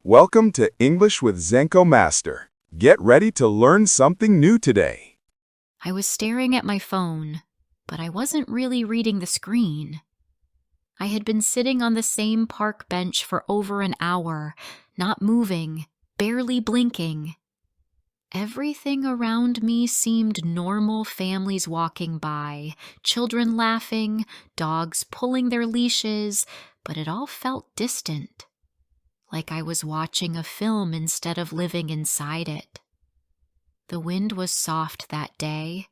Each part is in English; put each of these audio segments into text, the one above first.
Welcome to English with Zenko Master. Get ready to learn something new today. I was staring at my phone, but I wasn't really reading the screen. I had been sitting on the same park bench for over an hour, not moving, barely blinking. Everything around me seemed normal families walking by, children laughing, dogs pulling their leashes, but it all felt distant, like I was watching a film instead of living inside it. The wind was soft that day.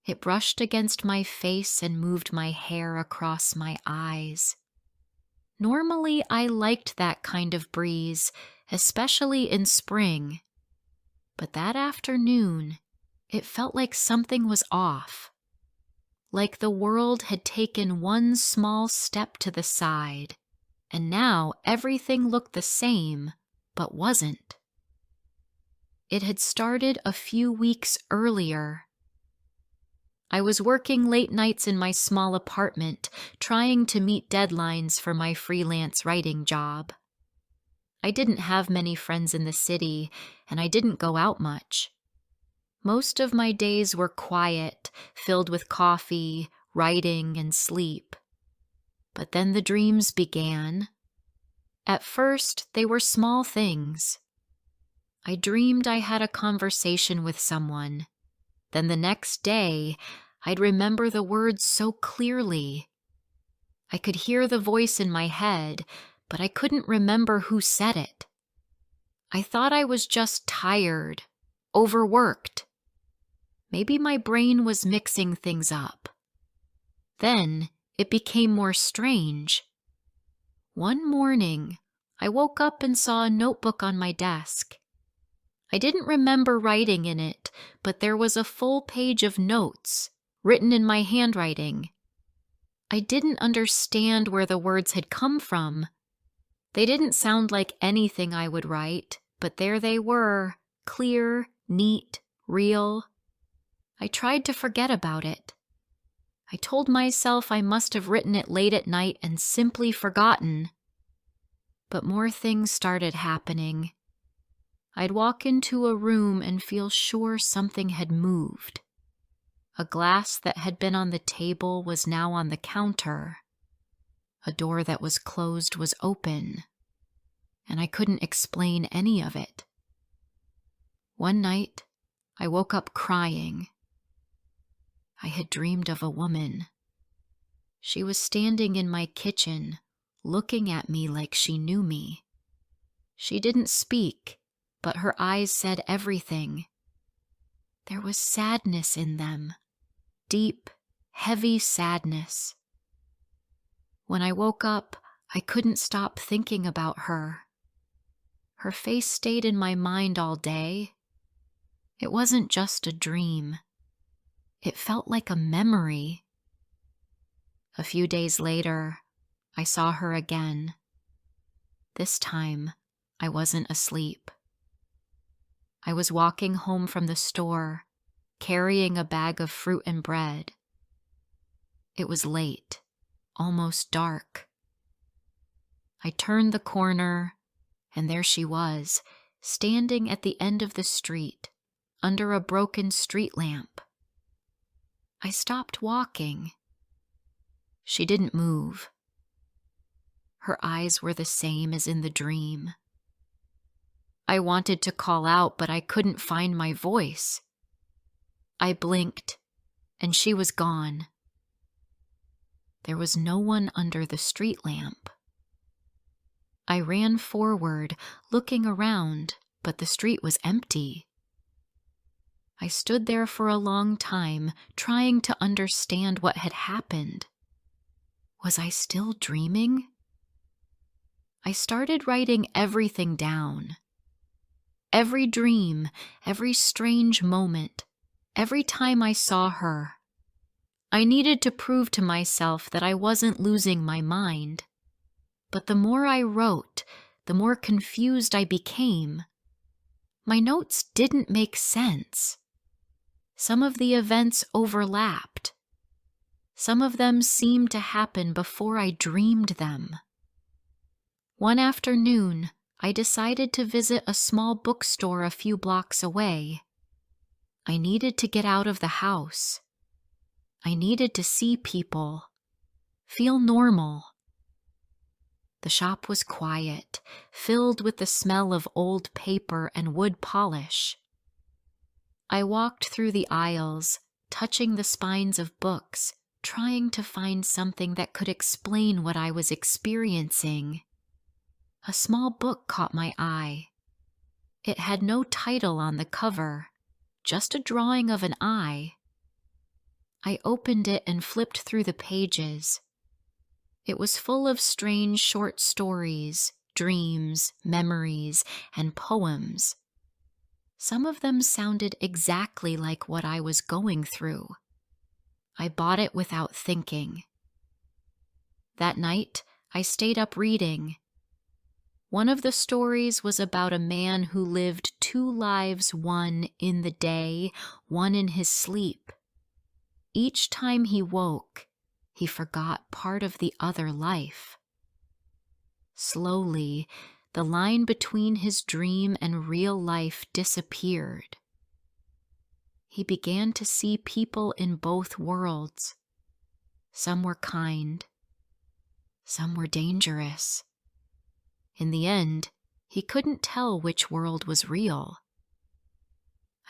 It brushed against my face and moved my hair across my eyes. Normally, I liked that kind of breeze, especially in spring. But that afternoon, it felt like something was off. Like the world had taken one small step to the side, and now everything looked the same, but wasn't. It had started a few weeks earlier. I was working late nights in my small apartment, trying to meet deadlines for my freelance writing job. I didn't have many friends in the city, and I didn't go out much. Most of my days were quiet, filled with coffee, writing, and sleep. But then the dreams began. At first, they were small things. I dreamed I had a conversation with someone. Then the next day, I'd remember the words so clearly. I could hear the voice in my head, but I couldn't remember who said it. I thought I was just tired, overworked. Maybe my brain was mixing things up. Then it became more strange. One morning, I woke up and saw a notebook on my desk. I didn't remember writing in it, but there was a full page of notes, written in my handwriting. I didn't understand where the words had come from. They didn't sound like anything I would write, but there they were, clear, neat, real. I tried to forget about it. I told myself I must have written it late at night and simply forgotten. But more things started happening. I'd walk into a room and feel sure something had moved. A glass that had been on the table was now on the counter. A door that was closed was open, and I couldn't explain any of it. One night, I woke up crying. I had dreamed of a woman. She was standing in my kitchen, looking at me like she knew me. She didn't speak, but her eyes said everything. There was sadness in them, deep, heavy sadness. When I woke up, I couldn't stop thinking about her. Her face stayed in my mind all day. It wasn't just a dream. It felt like a memory. A few days later, I saw her again. This time, I wasn't asleep. I was walking home from the store, carrying a bag of fruit and bread. It was late, almost dark. I turned the corner, and there she was, standing at the end of the street, under a broken street lamp. I stopped walking. She didn't move. Her eyes were the same as in the dream. I wanted to call out, but I couldn't find my voice. I blinked, and she was gone. There was no one under the street lamp. I ran forward, looking around, but the street was empty. I stood there for a long time, trying to understand what had happened. Was I still dreaming? I started writing everything down. Every dream, every strange moment, every time I saw her. I needed to prove to myself that I wasn't losing my mind. But the more I wrote, the more confused I became. My notes didn't make sense. Some of the events overlapped. Some of them seemed to happen before I dreamed them. One afternoon, I decided to visit a small bookstore a few blocks away. I needed to get out of the house. I needed to see people, feel normal. The shop was quiet, filled with the smell of old paper and wood polish. I walked through the aisles, touching the spines of books, trying to find something that could explain what I was experiencing. A small book caught my eye. It had no title on the cover, just a drawing of an eye. I opened it and flipped through the pages. It was full of strange short stories, dreams, memories, and poems. Some of them sounded exactly like what I was going through. I bought it without thinking. That night, I stayed up reading. One of the stories was about a man who lived 2 lives, one in the day, one in his sleep. Each time he woke, he forgot part of the other life. Slowly, the line between his dream and real life disappeared. He began to see people in both worlds. Some were kind. Some were dangerous. In the end, he couldn't tell which world was real.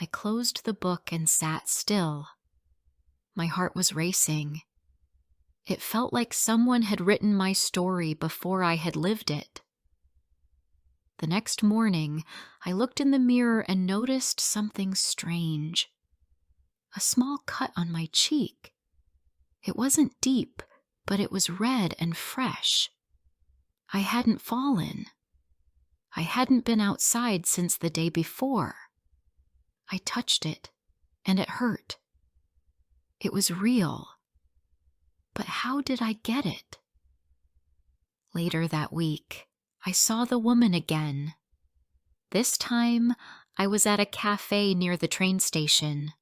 I closed the book and sat still. My heart was racing. It felt like someone had written my story before I had lived it. The next morning, I looked in the mirror and noticed something strange. A small cut on my cheek. It wasn't deep, but it was red and fresh. I hadn't fallen. I hadn't been outside since the day before. I touched it, and it hurt. It was real. But how did I get it? Later that week, I saw the woman again. This time, I was at a cafe near the train station.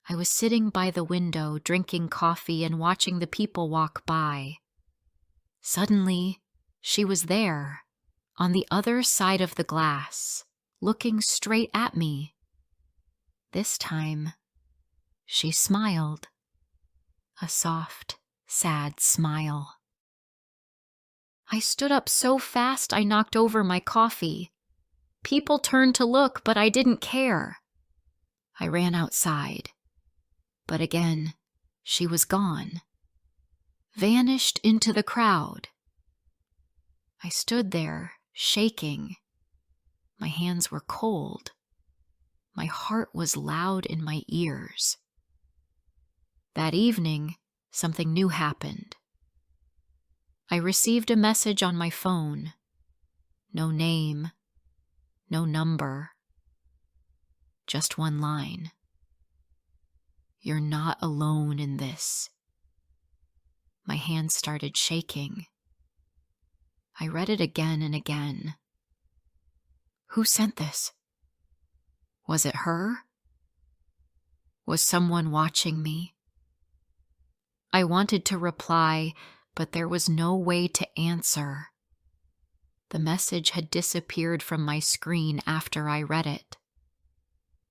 I was sitting by the window, drinking coffee and watching the people walk by. Suddenly, she was there, on the other side of the glass, looking straight at me. This time, she smiled. A soft, sad smile. I stood up so fast I knocked over my coffee. People turned to look, but I didn't care. I ran outside. But again, she was gone. Vanished into the crowd. I stood there, shaking. My hands were cold. My heart was loud in my ears. That evening, something new happened. I received a message on my phone. No name, no number. Just one line. You're not alone in this. My hands started shaking. I read it again and again. Who sent this? Was it her? Was someone watching me? I wanted to reply, but there was no way to answer. The message had disappeared from my screen after I read it.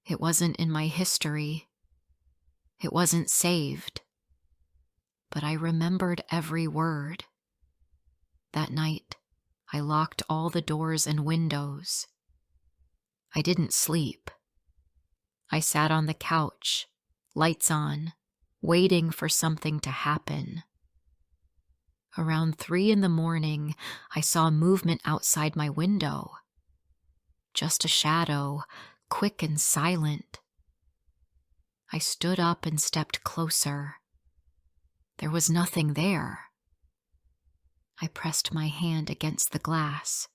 It wasn't in my history. It wasn't saved. But I remembered every word. That night, I locked all the doors and windows. I didn't sleep. I sat on the couch, lights on, waiting for something to happen. Around 3 a.m, I saw movement outside my window. Just a shadow, quick and silent. I stood up and stepped closer. There was nothing there. I pressed my hand against the glass.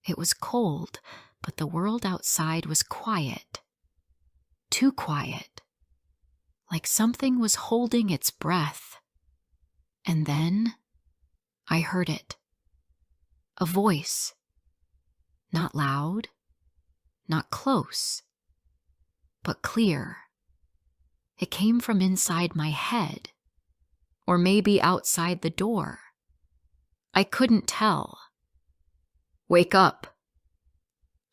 It was cold, but the world outside was quiet. Too quiet. Like something was holding its breath. And then I heard it. A voice. Not loud, not close, but clear. It came from inside my head, or maybe outside the door. I couldn't tell. Wake up.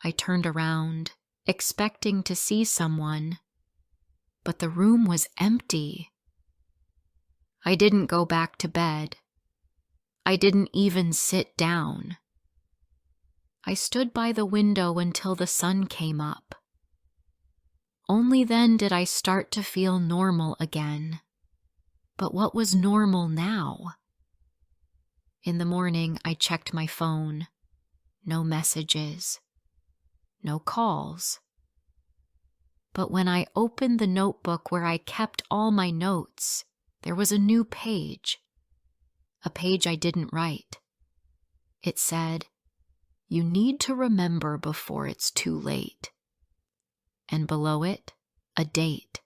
I turned around, expecting to see someone, but the room was empty. I didn't go back to bed. I didn't even sit down. I stood by the window until the sun came up. Only then did I start to feel normal again. But what was normal now? In the morning, I checked my phone. No messages. No calls. But when I opened the notebook where I kept all my notes, there was a new page. A page I didn't write. It said, "You need to remember before it's too late." And below it, a date.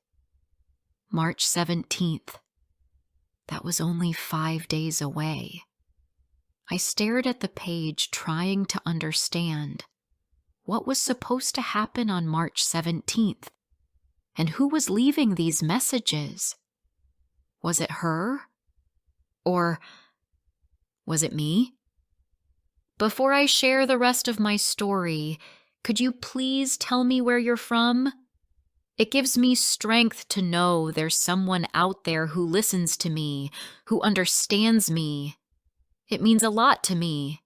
March 17th. That was only 5 days away. I stared at the page, trying to understand what was supposed to happen on March 17th, and who was leaving these messages. Was it her? Or was it me? Before I share the rest of my story, could you please tell me where you're from? It gives me strength to know there's someone out there who listens to me, who understands me. It means a lot to me.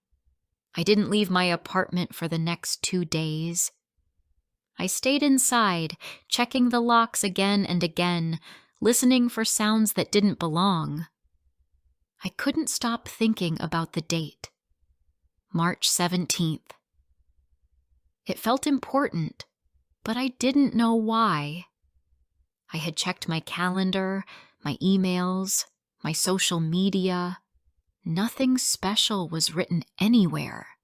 I didn't leave my apartment for the next 2 days. I stayed inside, checking the locks again and again, listening for sounds that didn't belong. I couldn't stop thinking about the date. March 17th. It felt important, but I didn't know why. I had checked my calendar, my emails, my social media. Nothing special was written anywhere.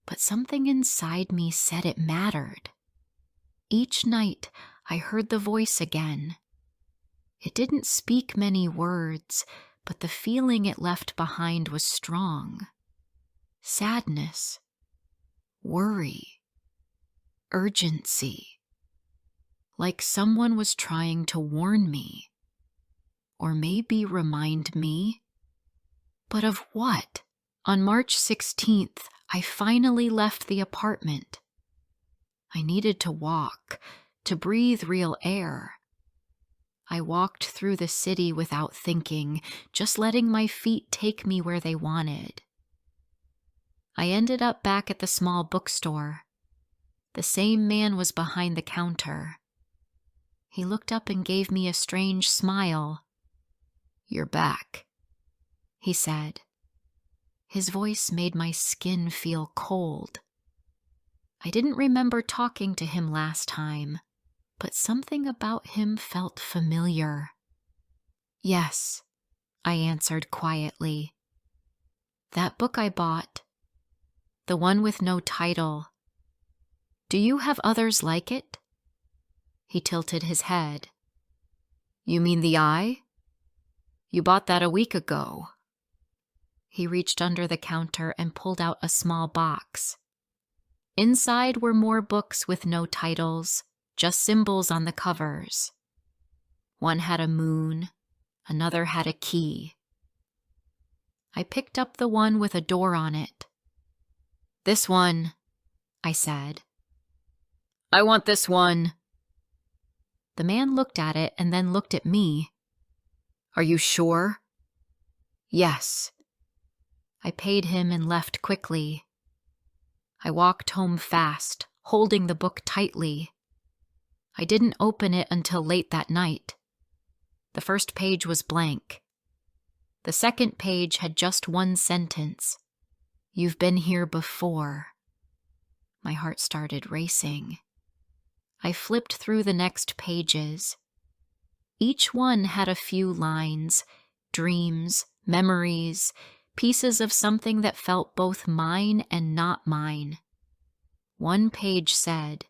But something inside me said it mattered. Each night, I heard the voice again. It didn't speak many words, but the feeling it left behind was strong. Sadness, worry, urgency. Like someone was trying to warn me. Or maybe remind me. But of what? On March 16th, I finally left the apartment. I needed to walk, to breathe real air. I walked through the city without thinking, just letting my feet take me where they wanted. I ended up back at the small bookstore. The same man was behind the counter. He looked up and gave me a strange smile. "You're back," he said. His voice made my skin feel cold. I didn't remember talking to him last time, but something about him felt familiar. "Yes," I answered quietly. "That book I bought, the one with no title. Do you have others like it?" He tilted his head. "You mean The Eye? You bought that a week ago." He reached under the counter and pulled out a small box. Inside were more books with no titles, just symbols on the covers. One had a moon, another had a key. I picked up the one with a door on it. "This one," I said. "I want this one." The man looked at it and then looked at me. "Are you sure?" "Yes." I paid him and left quickly. I walked home fast, holding the book tightly. I didn't open it until late that night. The first page was blank. The second page had just one sentence. "You've been here before." My heart started racing. I flipped through the next pages. Each one had a few lines, dreams, memories, pieces of something that felt both mine and not mine. One page said,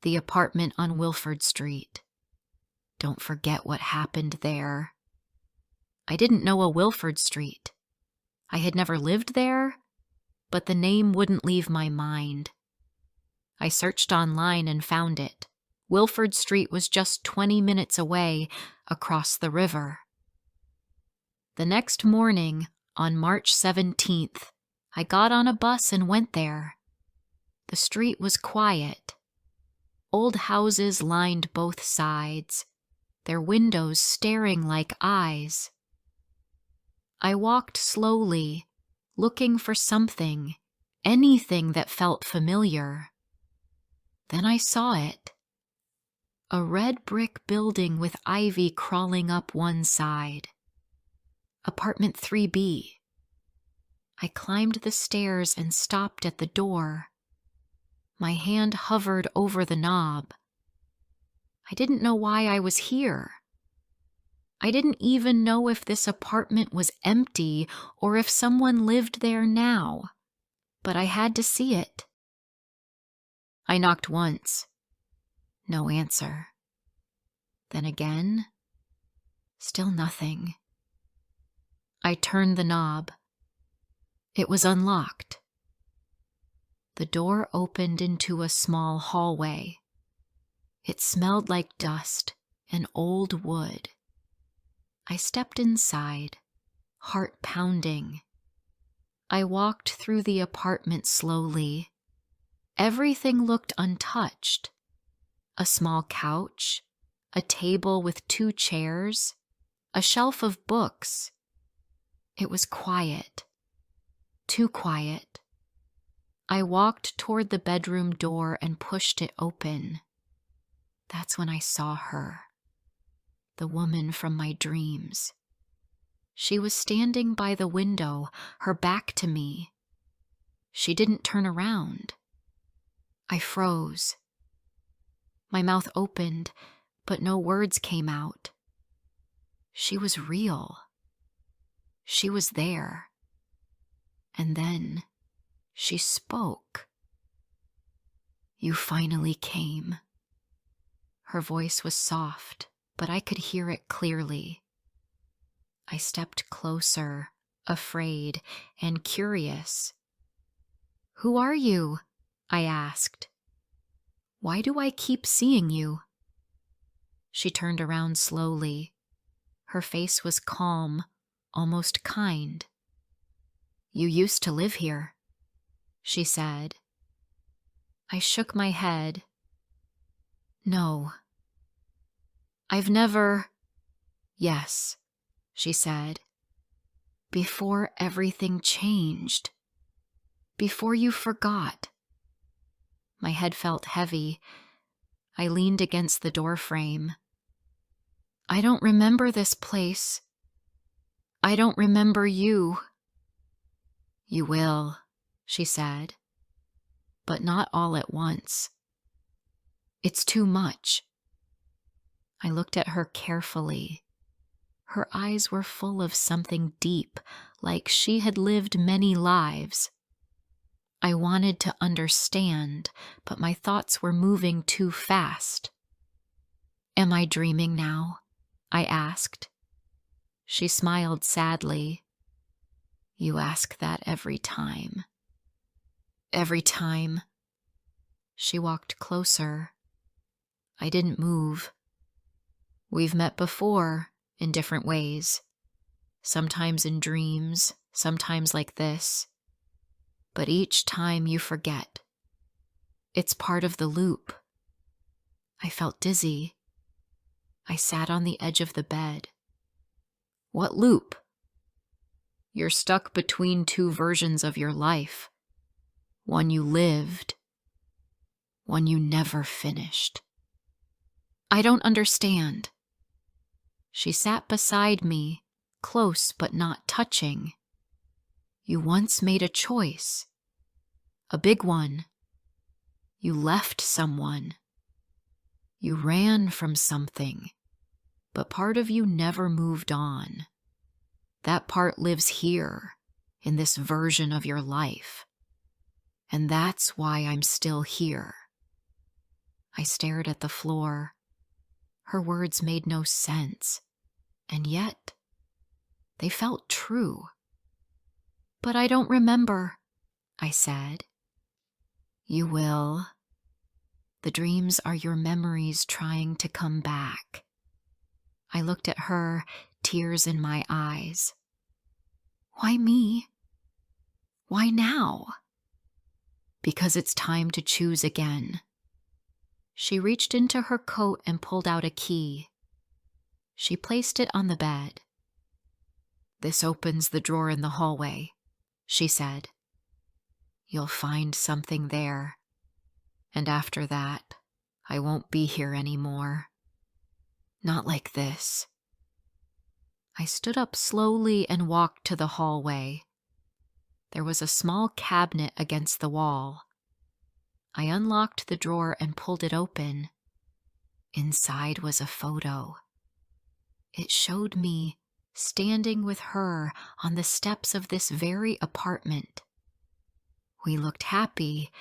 "The apartment on Wilford Street. Don't forget what happened there." I didn't know a Wilford Street. I had never lived there, but the name wouldn't leave my mind. I searched online and found it. Wilford Street was just 20 minutes away, across the river. The next morning, on March 17th, I got on a bus and went there. The street was quiet. Old houses lined both sides, their windows staring like eyes. I walked slowly, looking for something, anything that felt familiar. Then I saw it. A red brick building with ivy crawling up one side. Apartment 3B. I climbed the stairs and stopped at the door. My hand hovered over the knob. I didn't know why I was here. I didn't even know if this apartment was empty or if someone lived there now, but I had to see it. I knocked once. No answer. Then again. Still nothing. I turned the knob. It was unlocked. The door opened into a small hallway. It smelled like dust and old wood. I stepped inside, heart pounding. I walked through the apartment slowly. Everything looked untouched. A small couch, a table with 2 chairs, a shelf of books. It was quiet. Too quiet. I walked toward the bedroom door and pushed it open. That's when I saw her, the woman from my dreams. She was standing by the window, her back to me. She didn't turn around. I froze. My mouth opened, but no words came out. She was real. She was there. And then she spoke. "You finally came." Her voice was soft, but I could hear it clearly. I stepped closer, afraid and curious. "Who are you?" I asked. "Why do I keep seeing you?" She turned around slowly. Her face was calm, almost kind. "You used to live here," she said. I shook my head. "No. I've never—" "Yes," she said. "Before everything changed. Before you forgot." My head felt heavy. I leaned against the doorframe. "I don't remember this place. I don't remember you." "You will," she said, "but not all at once. It's too much." I looked at her carefully. Her eyes were full of something deep, like she had lived many lives. I wanted to understand, but my thoughts were moving too fast. "Am I dreaming now?" I asked. She smiled sadly. "You ask that every time." "Every time." She walked closer. I didn't move. "We've met before, in different ways. Sometimes in dreams, sometimes like this. But each time you forget. It's part of the loop." I felt dizzy. I sat on the edge of the bed. "What loop?" "You're stuck between 2 versions of your life. One you lived, one you never finished." "I don't understand." She sat beside me, close but not touching. "You once made a choice. A big one. You left someone. You ran from something, but part of you never moved on. That part lives here, in this version of your life. And that's why I'm still here." I stared at the floor. Her words made no sense, and yet they felt true. "But I don't remember," I said. "You will. The dreams are your memories trying to come back." I looked at her, tears in my eyes. "Why me?" Why now? Because it's time to choose again. She reached into her coat and pulled out a key. She placed it on the bed. This opens the drawer in the hallway, she said. You'll find something there. And after that, I won't be here anymore. Not like this. I stood up slowly and walked to the hallway. There was a small cabinet against the wall. I unlocked the drawer and pulled it open. Inside was a photo. It showed me standing with her on the steps of this very apartment. We looked happy.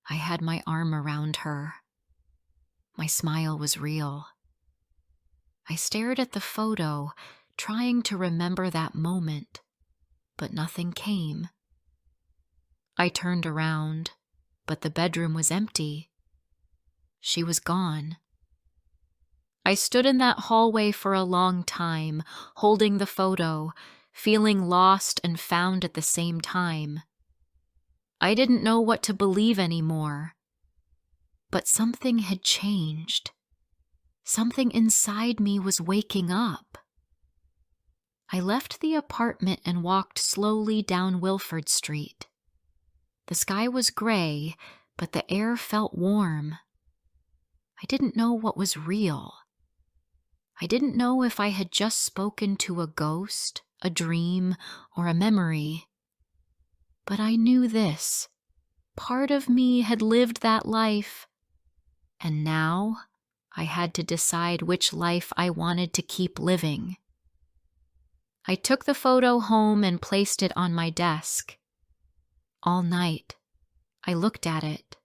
I had my arm around her. My smile was real. I stared at the photo, trying to remember that moment, but nothing came. I turned around, but the bedroom was empty. She was gone. I stood in that hallway for a long time, holding the photo, feeling lost and found at the same time. I didn't know what to believe anymore. But something had changed. Something inside me was waking up. I left the apartment and walked slowly down Wilford Street. The sky was gray, but the air felt warm. I didn't know what was real. I didn't know if I had just spoken to a ghost, a dream, or a memory. But I knew this. Part of me had lived that life, and now I had to decide which life I wanted to keep living. I took the photo home and placed it on my desk. All night, I looked at it.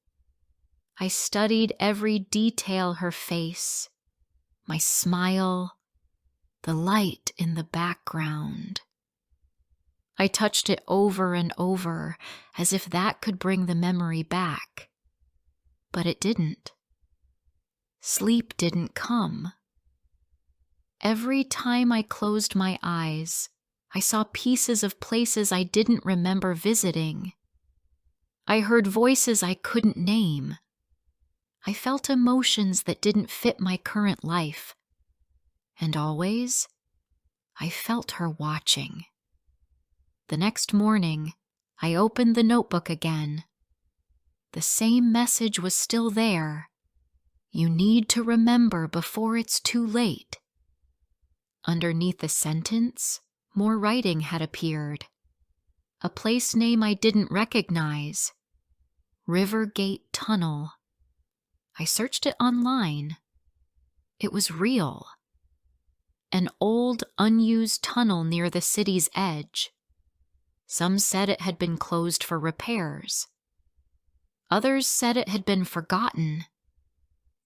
I studied every detail her face, my smile, the light in the background. I touched it over and over as if that could bring the memory back. But it didn't. Sleep didn't come. Every time I closed my eyes, I saw pieces of places I didn't remember visiting. I heard voices I couldn't name. I felt emotions that didn't fit my current life. And always, I felt her watching. The next morning, I opened the notebook again. The same message was still there. You need to remember before it's too late. Underneath the sentence, more writing had appeared. A place name I didn't recognize. Rivergate Tunnel. I searched it online. It was real. An old, unused tunnel near the city's edge. Some said it had been closed for repairs. Others said it had been forgotten.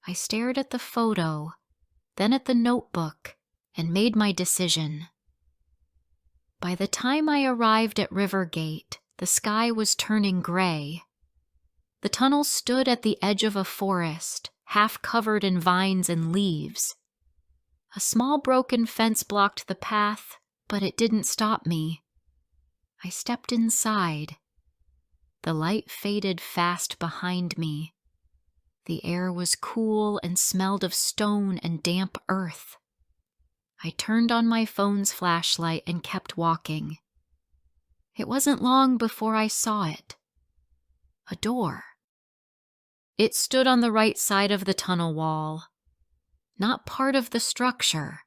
I stared at the photo, then at the notebook, and made my decision. By the time I arrived at Rivergate, the sky was turning gray. The tunnel stood at the edge of a forest, half covered in vines and leaves. A small broken fence blocked the path, but it didn't stop me. I stepped inside. The light faded fast behind me. The air was cool and smelled of stone and damp earth. I turned on my phone's flashlight and kept walking. It wasn't long before I saw it. A door. It stood on the right side of the tunnel wall, not part of the structure.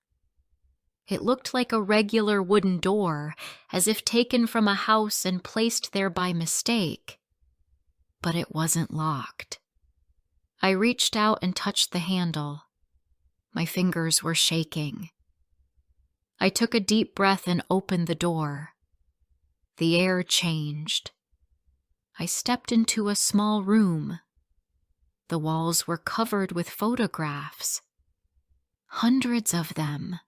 It looked like a regular wooden door, as if taken from a house and placed there by mistake. But it wasn't locked. I reached out and touched the handle. My fingers were shaking. I took a deep breath and opened the door. The air changed. I stepped into a small room. The walls were covered with photographs. Hundreds of them.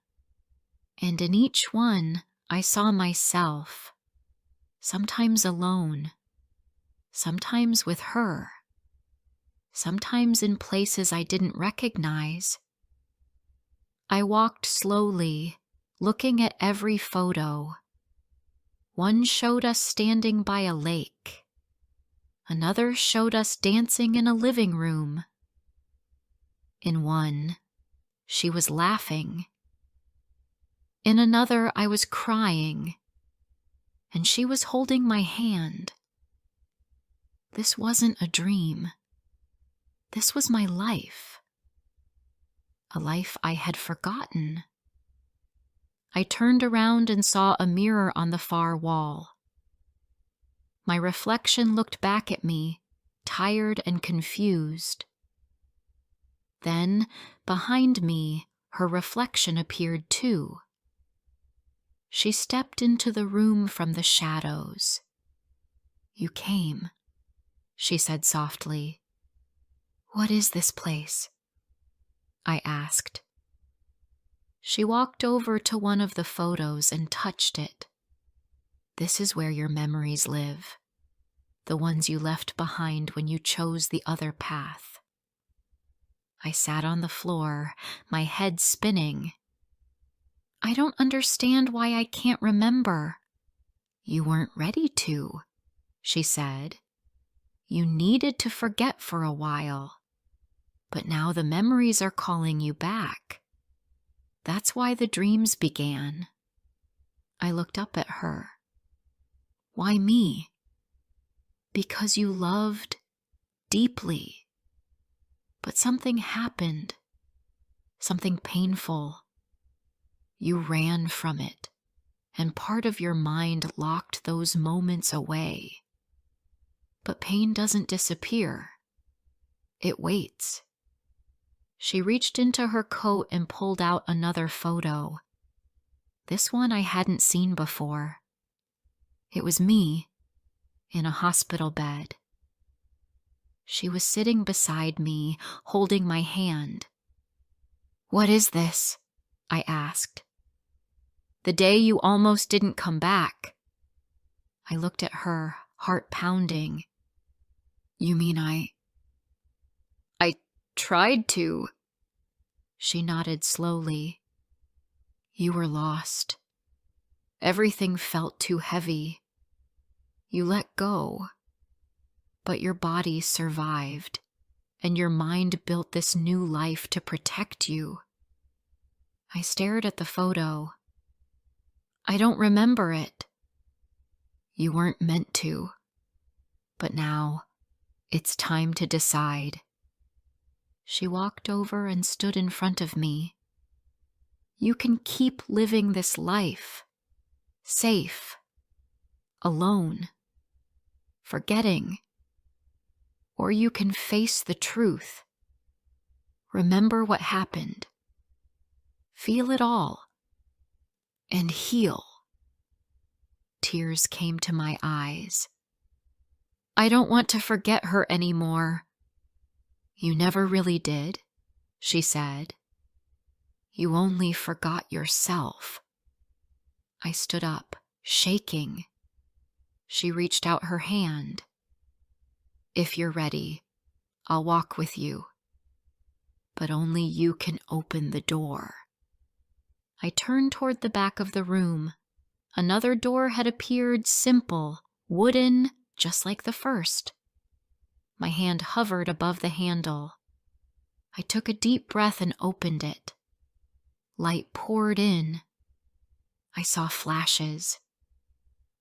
And in each one, I saw myself, sometimes alone, sometimes with her, sometimes in places I didn't recognize. I walked slowly, looking at every photo. One showed us standing by a lake. Another showed us dancing in a living room. In one, she was laughing. In another, I was crying, and she was holding my hand. This wasn't a dream. This was my life. A life I had forgotten. I turned around and saw a mirror on the far wall. My reflection looked back at me, tired and confused. Then, behind me, her reflection appeared too. She stepped into the room from the shadows. "You came," she said softly. "What is this place?" I asked. She walked over to one of the photos and touched it. "This is where your memories live, the ones you left behind when you chose the other path." I sat on the floor, my head spinning. "I don't understand why I can't remember." "You weren't ready to," she said. "You needed to forget for a while. But now the memories are calling you back. That's why the dreams began." I looked up at her. "Why me?" "Because you loved deeply. But something happened. Something painful. You ran from it, and part of your mind locked those moments away. But pain doesn't disappear. It waits." She reached into her coat and pulled out another photo. This one I hadn't seen before. It was me, in a hospital bed. She was sitting beside me, holding my hand. "What is this?" I asked. "The day you almost didn't come back." I looked at her, heart pounding. "You mean I tried to?" She nodded slowly. "You were lost. Everything felt too heavy. You let go. But your body survived, and your mind built this new life to protect you." I stared at the photo. "I don't remember it." "You weren't meant to. But now, it's time to decide." She walked over and stood in front of me. "You can keep living this life, safe, alone, forgetting. Or you can face the truth. Remember what happened. Feel it all. And heal." Tears came to my eyes. "I don't want to forget her anymore." "You never really did," she said. "You only forgot yourself." I stood up, shaking. She reached out her hand. "If you're ready, I'll walk with you. But only you can open the door." I turned toward the back of the room. Another door had appeared, simple, wooden, just like the first. My hand hovered above the handle. I took a deep breath and opened it. Light poured in. I saw flashes.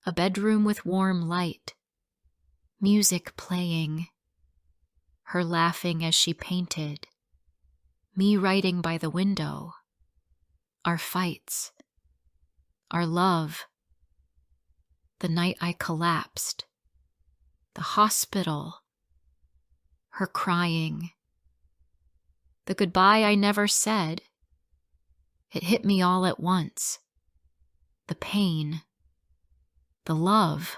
A bedroom with warm light. Music playing. Her laughing as she painted. Me writing by the window. Our fights. Our love. The night I collapsed. The hospital. Her crying. The goodbye I never said. It hit me all at once. The pain. The love.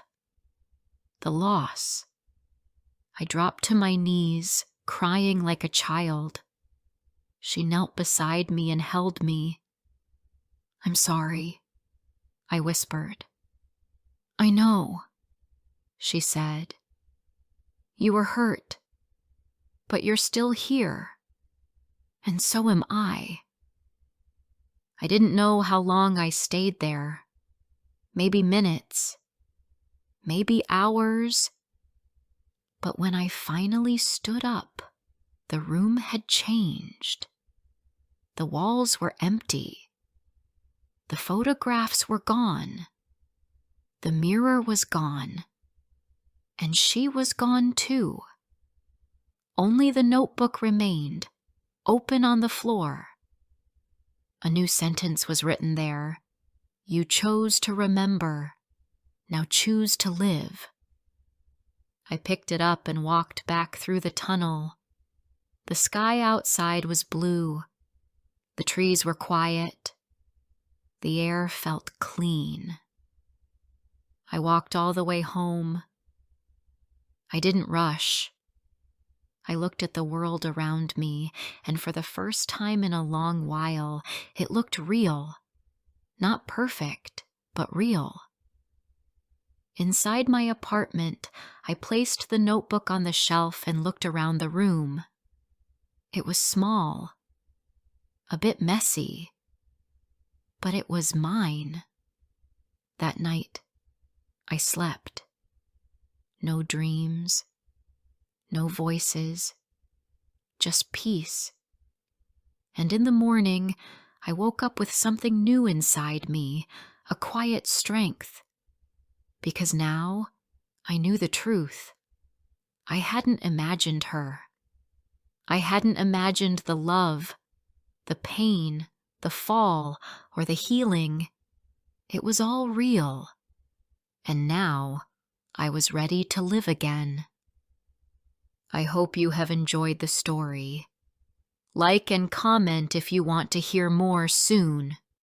The loss. I dropped to my knees, crying like a child. She knelt beside me and held me. "I'm sorry," I whispered. "I know," she said. "You were hurt. But you're still here, and so am I." I didn't know how long I stayed there. Maybe minutes, maybe hours. But when I finally stood up, the room had changed. The walls were empty. The photographs were gone. The mirror was gone. And she was gone too. Only the notebook remained, open on the floor. A new sentence was written there. You chose to remember. Now choose to live. I picked it up and walked back through the tunnel. The sky outside was blue. The trees were quiet. The air felt clean. I walked all the way home. I didn't rush. I looked at the world around me, and for the first time in a long while, it looked real. Not perfect, but real. Inside my apartment, I placed the notebook on the shelf and looked around the room. It was small, a bit messy, but it was mine. That night, I slept. No dreams, no voices, just peace. And in the morning, I woke up with something new inside me, a quiet strength. Because now, I knew the truth. I hadn't imagined her. I hadn't imagined the love, the pain, the fall, or the healing. It was all real. And now, I was ready to live again. I hope you have enjoyed the story. Like and comment if you want to hear more soon.